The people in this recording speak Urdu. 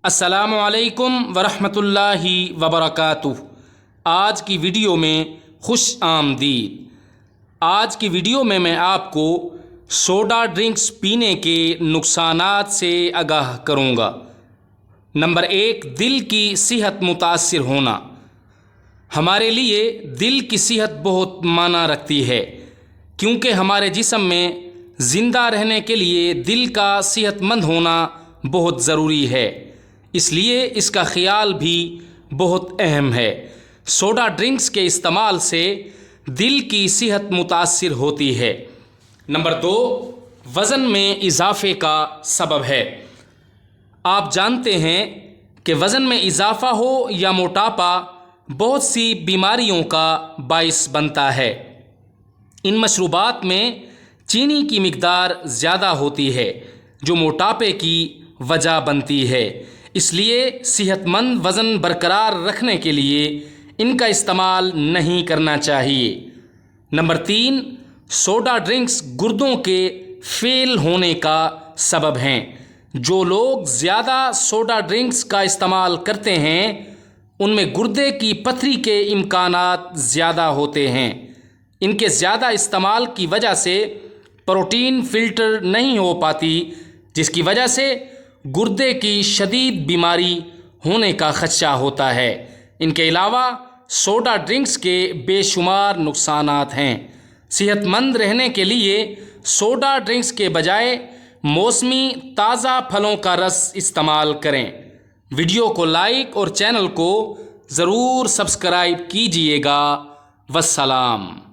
السلام علیکم ورحمۃ اللہ وبرکاتہ۔ آج کی ویڈیو میں خوش آمدید۔ آج کی ویڈیو میں آپ کو سوڈا ڈرنکس پینے کے نقصانات سے آگاہ کروں گا۔ نمبر 1، دل کی صحت متاثر ہونا۔ ہمارے لیے دل کی صحت بہت معنی رکھتی ہے، کیونکہ ہمارے جسم میں زندہ رہنے کے لیے دل کا صحت مند ہونا بہت ضروری ہے، اس لیے اس کا خیال بھی بہت اہم ہے۔ سوڈا ڈرنکس کے استعمال سے دل کی صحت متاثر ہوتی ہے۔ نمبر 2، وزن میں اضافے کا سبب ہے۔ آپ جانتے ہیں کہ وزن میں اضافہ ہو یا موٹاپا بہت سی بیماریوں کا باعث بنتا ہے۔ ان مشروبات میں چینی کی مقدار زیادہ ہوتی ہے، جو موٹاپے کی وجہ بنتی ہے۔ اس لیے صحت مند وزن برقرار رکھنے کے لیے ان کا استعمال نہیں کرنا چاہیے۔ نمبر 3، سوڈا ڈرنکس گردوں کے فیل ہونے کا سبب ہیں۔ جو لوگ زیادہ سوڈا ڈرنکس کا استعمال کرتے ہیں ان میں گردے کی پتھری کے امکانات زیادہ ہوتے ہیں۔ ان کے زیادہ استعمال کی وجہ سے پروٹین فلٹر نہیں ہو پاتی، جس کی وجہ سے گردے کی شدید بیماری ہونے کا خدشہ ہوتا ہے۔ ان کے علاوہ سوڈا ڈرنکس کے بے شمار نقصانات ہیں۔ صحت مند رہنے کے لیے سوڈا ڈرنکس کے بجائے موسمی تازہ پھلوں کا رس استعمال کریں۔ ویڈیو کو لائک اور چینل کو ضرور سبسکرائب کیجیے گا۔ والسلام۔